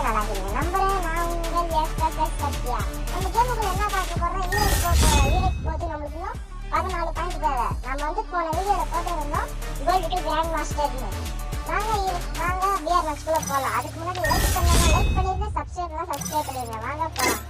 எல்லாரும் நல்லா இருக்கீங்க நம்புறேன். நான் உங்கள் எஸ் சத்யா. நம்ம கேமுக்குள்ள என்ன பார்க்க போறோம்? ஈரேட் போட்டு நம்மளுக்கு இன்னும் 14 பாயிண்ட் தேவை. நம்ம போன வீடியோல போட்டிருந்தோம் கோல்டு டு கிராண்ட் மாஸ்டர்னு. வாங்க பிஆர் மேட்ச்க்குள்ள போகலாம். அதுக்கு முன்னாடி லைக் பண்ணிருங்க, சப்ஸ்கிரைப் பண்ணிருங்க. வாங்க போகலாம்.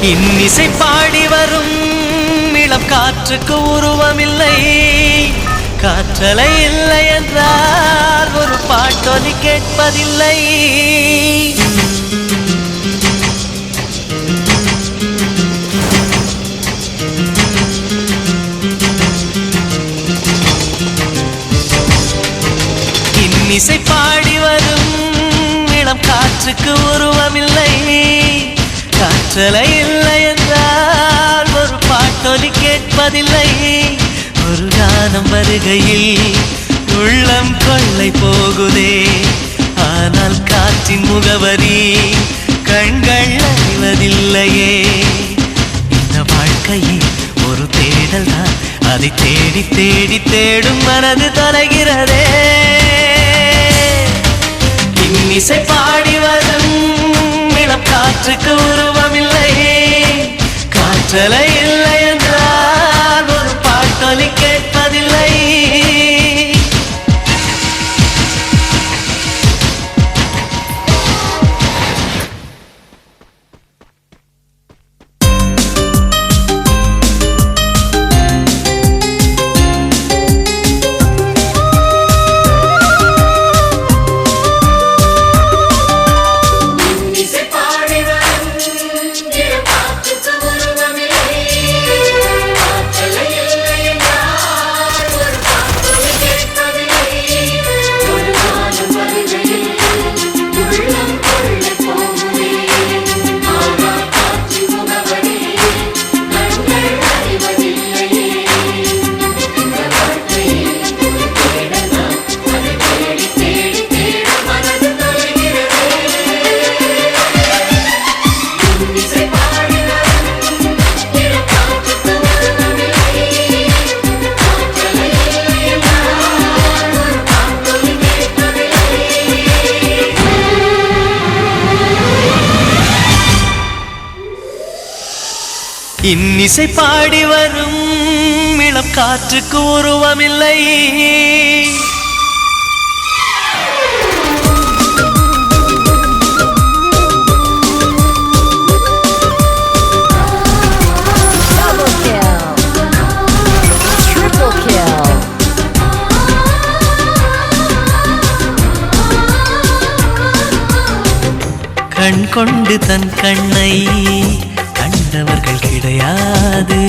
இன்னிசை பாடி வரும் இளம் காற்றுக்கு உருவமில்லை, காற்றலை இல்லை என்றால் ஒரு பாட்டொலி கேட்பதில்லை. இன்னிசை பாடி வரும் இளம் காற்றுக்கு உருவமில்லை, காற்றலை இல்லை என்றால் ஒரு பாட்டொலி கேட்பதில்லை. ஒரு கானம் வருகையில் உள்ளம் கொள்ளை போகுதே, ஆனால் காற்றின் முகவரி கண்கள் அறிவதில்லையே. இந்த வாழ்க்கையில் ஒரு தேடல் தான், அதை தேடி தேடி தேடும் மனது தொலைகிறதே. இன்னிசை பாடி வரும் இளம் காற்றுக்கு உருவமில்லை, காற்றலை இல்லை என்றால் ஒரு பாட்டொலி கேட்பதில்லை. இன்னிசை பாடி வரும் இளம் காற்றுக்கு உருவமில்லை, கண் கொண்டு தன் கண்ணை கண்டவர்கள் கிடையாது,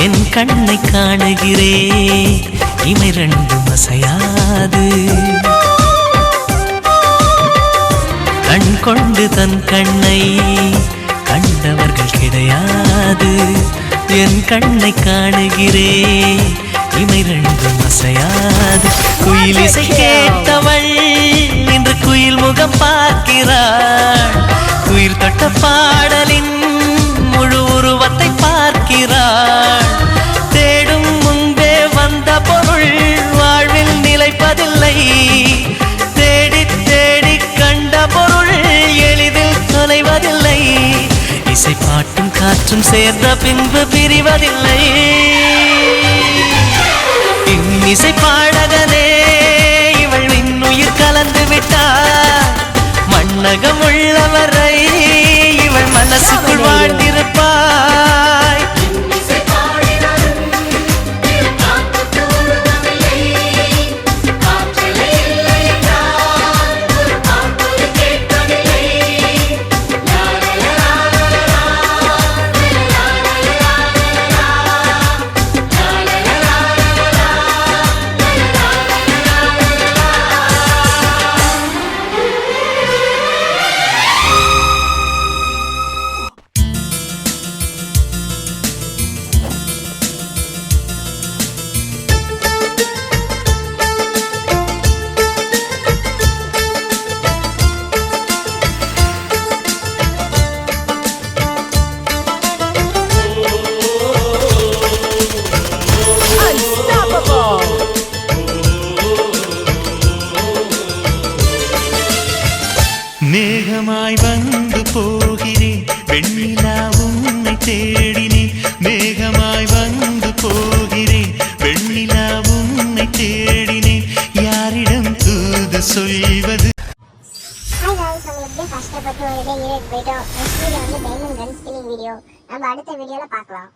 என் கண்ணை காணுகிறே இமை ரெண்டும் அசையாது. கண் கொண்டு தன் கண்ணை கண்டவர்கள் கிடையாது, என் கண்ணை காணுகிறே இமை ரெண்டும் அசையாது. குயில் இசை கேட்டவள் இன்று குயில் முகம் பார்க்கிறாள், உயிர் தொட்ட பாடலின் முழு உருவத்தை பார்க்கிறாள். தேடும் முன்பே வந்த பொருள் வாழ்வில் நிலைப்பதில்லை, தேடி தேடி கண்ட பொருள் எளிதில் தொலைவதில்லை. இசை பாட்டும் காற்றும் சேர்ந்த பின்பு பிரிவதில்லை. இன்னிசை பாடகனே இவள் இன்னுயிர் கலந்து விட்டார், மண்ணகம் உள்ளவரை இவள் மனசுக்குள் வாழ்ந்திருப்பாய். மேகமாய் வந்து போகிறேன் வெண்ணிலா உன்னை தேடினேன் மேகமாய் வந்து போகிறேன் வெண்ணிலா உன்னை தேடினேன் யாரிடம் தூது சொல்வது ஹாய் गाइस நம்ம எப்படி கஷ்டப்பட்டு ஒரு டே ஈரேட் போயிட்டோம் நெக்ஸ்ட் வீடியோ வந்து டைமண்ட் கன் ஸ்பின்னிங் வீடியோ நம்ம அடுத்த வீடியோல பார்க்கலாம்